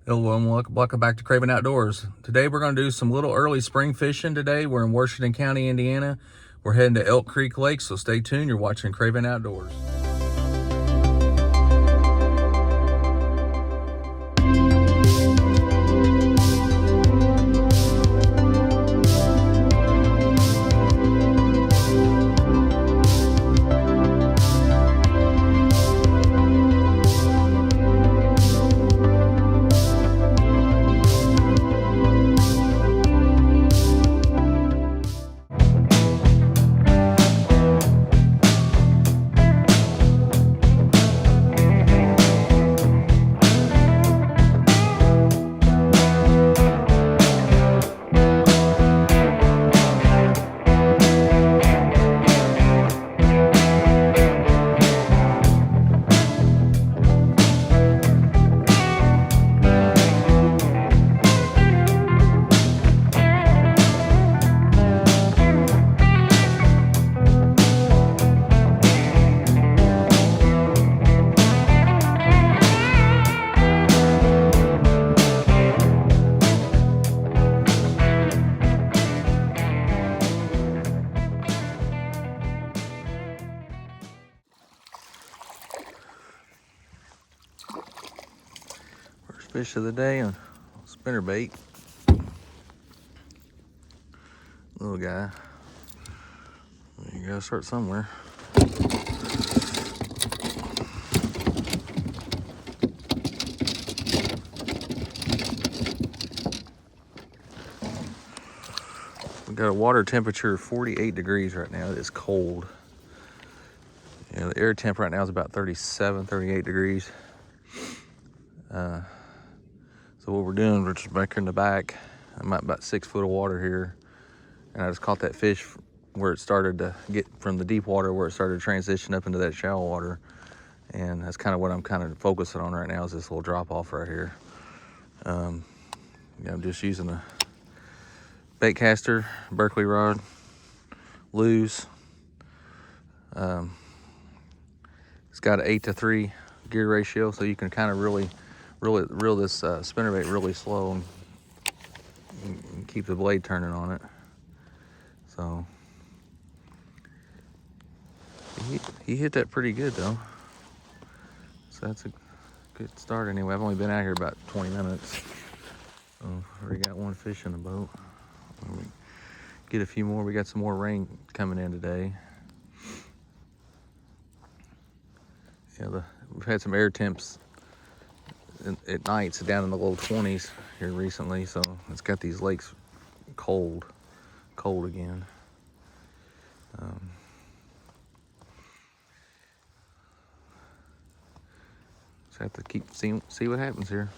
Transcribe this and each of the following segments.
Hello and welcome back to Craven Outdoors. Today we're going to do some little early spring fishing today. We're in Washington County, Indiana. We're heading to Elk Creek Lake, so stay tuned. You're watching Craven Outdoors. First fish of the day on spinnerbait. Little guy. You gotta start somewhere. We got a water temperature of 48 degrees right now. It's cold. Yeah, the air temp right now is about 37, 38 degrees. So what we're doing, we're just back here in the back. I'm at about 6 foot of water here. And I just caught that fish where it started to get from the deep water, where it started to transition up into that shallow water. And that's kind of what I'm kind of focusing on right now, is this little drop off right here. Yeah, I'm just using a bait caster, Berkeley rod, Lew's. It's got an 8-to-3 gear ratio, so you can kind of reel this spinnerbait really slow and keep the blade turning on it. So he hit that pretty good though. So that's a good start anyway. I've only been out here about 20 minutes. So I've already got one fish in the boat. Let me get a few more. We got some more rain coming in today. Yeah, we've had some air temps at nights down in the low 20s here recently, so it's got these lakes cold again. Just have to keep see what happens here.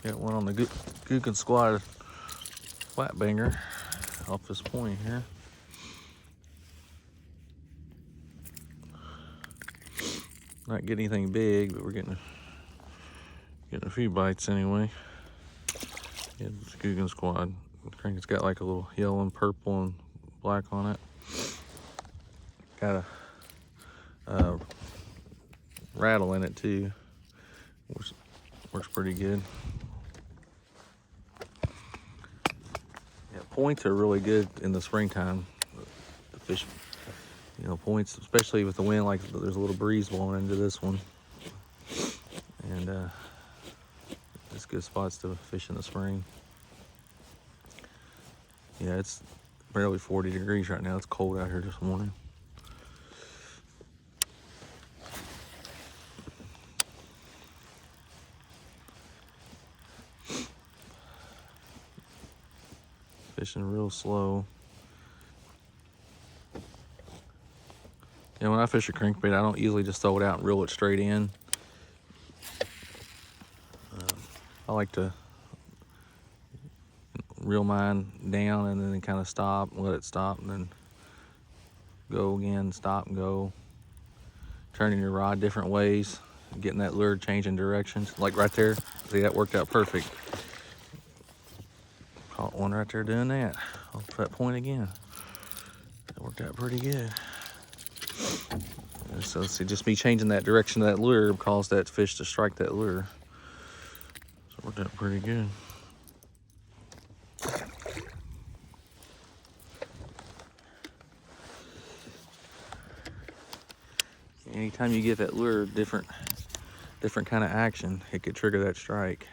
Got one on the Gookin Squad flat banger off this point here. Not getting anything big, but we're getting a few bites anyway. Yeah, it's Gookin Squad. I think it's got like a little yellow and purple and black on it. Got a rattle in it too, which works pretty good. Yeah, points are really good in the springtime. The fish, points, especially with the wind, like there's a little breeze blowing into this one. And it's good spots to fish in the spring. Yeah, it's barely 40 degrees right now. It's cold out here this morning. Fishing real slow. Yeah, when I fish a crankbait, I don't usually just throw it out and reel it straight in. I like to reel mine down and then kind of stop, let it stop, and then go again, stop and go. Turning your rod different ways, getting that lure changing directions. Like right there, see, that worked out perfect. Caught one right there doing that. Off that point again. That worked out pretty good. So see, just me changing that direction of that lure caused that fish to strike that lure. So it worked out pretty good. Anytime you get that lure different kind of action, it could trigger that strike.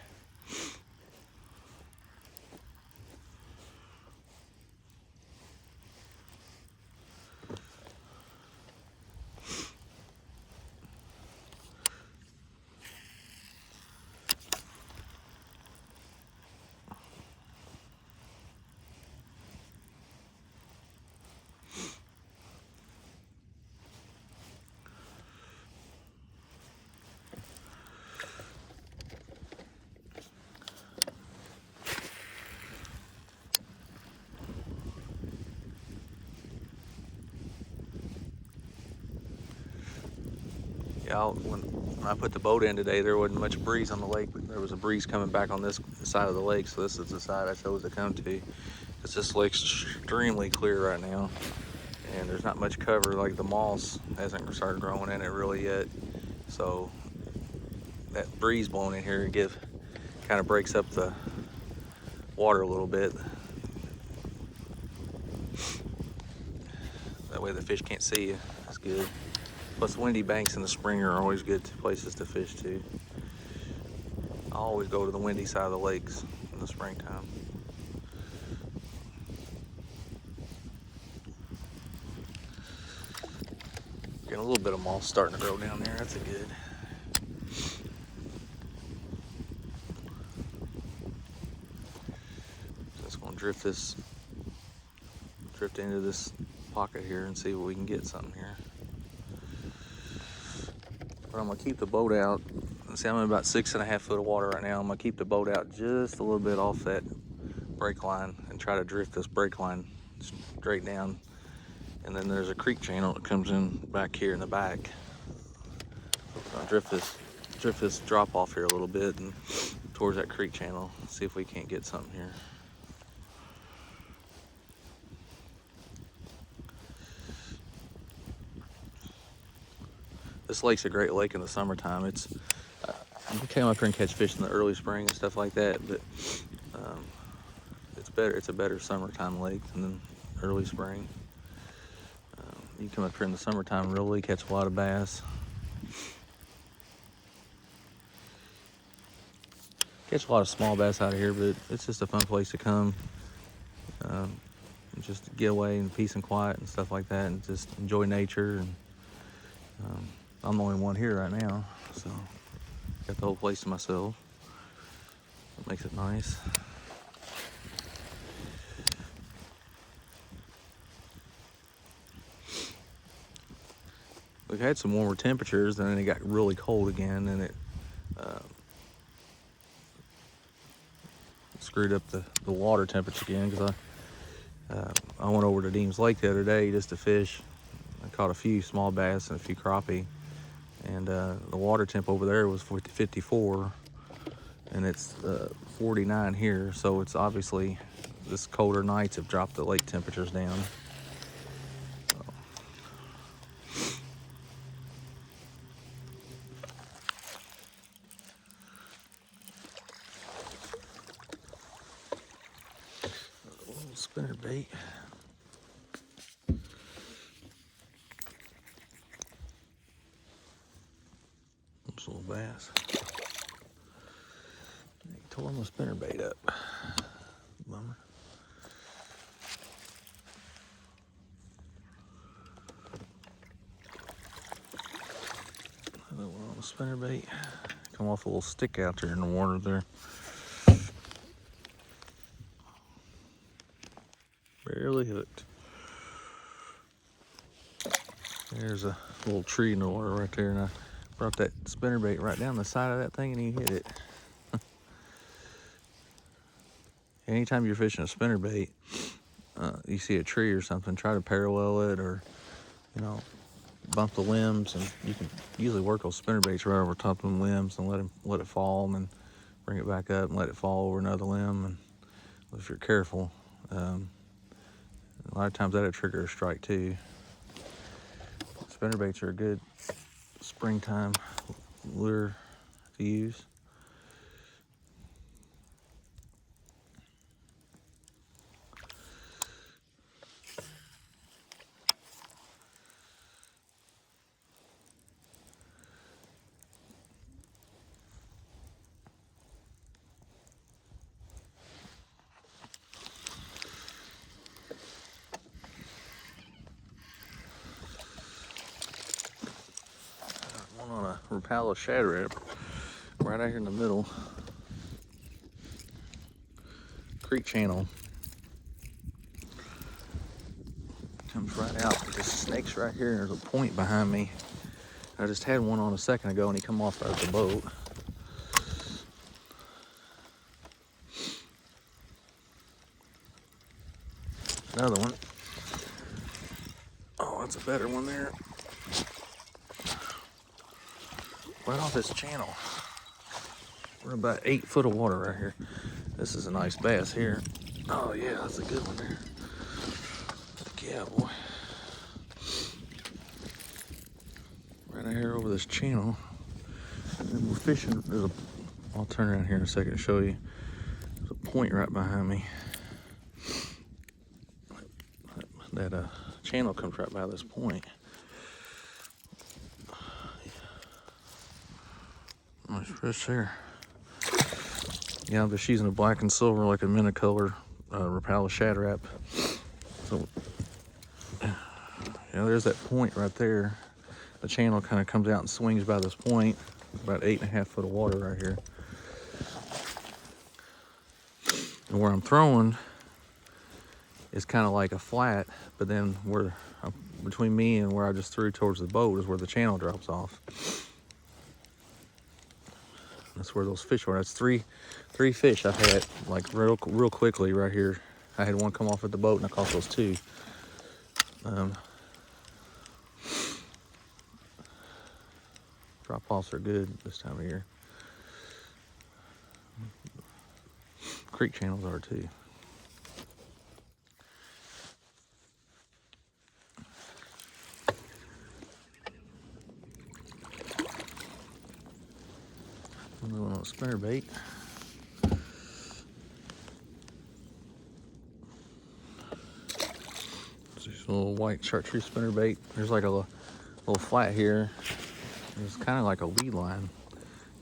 Yeah, when I put the boat in today, there wasn't much breeze on the lake, but there was a breeze coming back on this side of the lake, so this is the side I chose to come to. Because this lake's extremely clear right now, and there's not much cover, like the moss hasn't started growing in it really yet. So that breeze blowing in here kind of breaks up the water a little bit. That way the fish can't see you. That's good. Plus, windy banks in the spring are always good places to fish too. I always go to the windy side of the lakes in the springtime. Getting a little bit of moss starting to grow down there. That's a good. Just gonna drift into this pocket here and see if we can get something here. But I'm gonna keep the boat out. See, I'm in about 6.5 foot of water right now. I'm gonna keep the boat out just a little bit off that brake line and try to drift this brake line straight down. And then there's a creek channel that comes in back here in the back. I'll drift this drop off here a little bit and towards that creek channel. See if we can't get something here. This lake's a great lake in the summertime. You came up here and catch fish in the early spring and stuff like that, but it's a better summertime lake than early spring. You come up here in the summertime and really catch a lot of bass. Catch a lot of small bass out of here, but it's just a fun place to come. Just get away in peace and quiet and stuff like that, and just enjoy nature. And I'm the only one here right now, so got the whole place to myself. That makes it nice. We've had some warmer temperatures, and then it got really cold again, and it screwed up the water temperature again. Because I went over to Deems Lake the other day just to fish. I caught a few small bass and a few crappie, and the water temp over there was 54, and it's 49 here. So it's obviously this colder nights have dropped the lake temperatures down. Spinner bait. This little bass. He tore my spinner bait up. Bummer. Another one on the spinner bait. Come off a little stick out there in the water there. Barely hooked. There's a little tree in the water right there, and I brought that spinnerbait right down the side of that thing, and he hit it. Anytime you're fishing a spinnerbait, you see a tree or something, try to parallel it, or, you know, bump the limbs, and you can usually work those spinnerbaits right over top of them limbs and let it fall, and then bring it back up and let it fall over another limb. And if you're careful, a lot of times that'll trigger a strike too. Spinnerbaits are a good springtime lure to use. One on a Rapala Shad Rap right out here in the middle. Creek channel. Comes right out. There's snakes right here. There's a point behind me. I just had one on a second ago and he come off right at the boat. Another one. Oh, that's a better one there. Right off this channel. We're about 8 foot of water right here. This is a nice bass here. Oh yeah, that's a good one there. Heck yeah, boy. Right out here over this channel. And we're fishing. I'll turn around here in a second to show you. There's a point right behind me. That channel comes right by this point. Nice fish there. Yeah, I'm just using a black and silver, like a Minicolor Rapala Shad Rap. So, yeah, there's that point right there. The channel kind of comes out and swings by this point. About 8.5 foot of water right here. And where I'm throwing is kind of like a flat, but then where between me and where I just threw towards the boat is where the channel drops off. That's where those fish were. That's three fish I've had like real quickly right here. I had one come off at the boat and I caught those 2. Drop offs are good this time of year. Creek channels are too. Another one on a spinnerbait. Just a little white chartreuse spinnerbait. There's like a little flat here. It's kind of like a weed line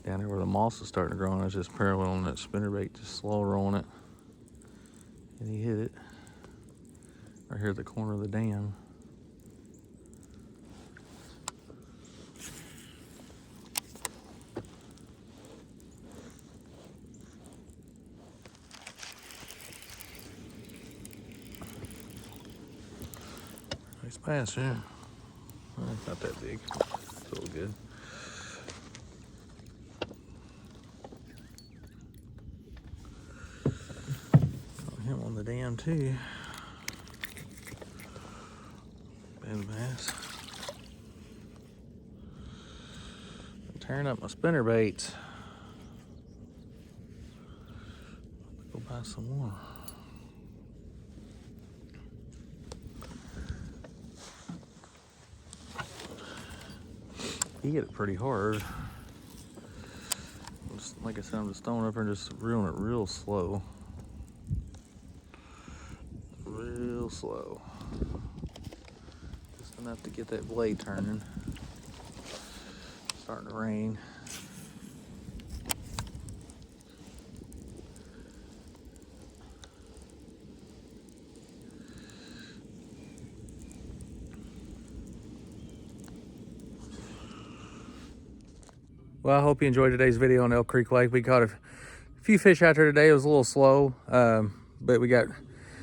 down there where the moss is starting to grow, and I was just paralleling that spinnerbait, just slow rolling it, and he hit it right here at the corner of the dam. Nice bass, yeah. Well, it's not that big. It's a little good. Got him on the dam too. Bad bass. I'm tearing up my spinnerbaits. Go buy some more. He hit it pretty hard. Just, like I said, I'm just throwing up and just reeling it real slow. Real slow. Just enough to get that blade turning. Starting to rain. Well, I hope you enjoyed today's video on Elk Creek Lake. We caught a few fish out there today. It was a little slow, but we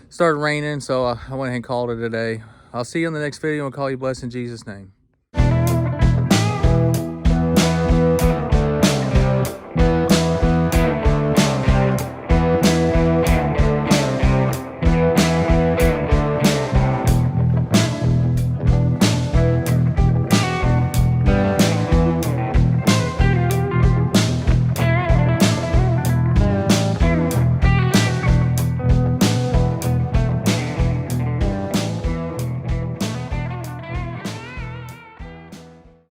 started raining, so I went ahead and called it a day. I'll see you in the next video and call you blessed in Jesus' name.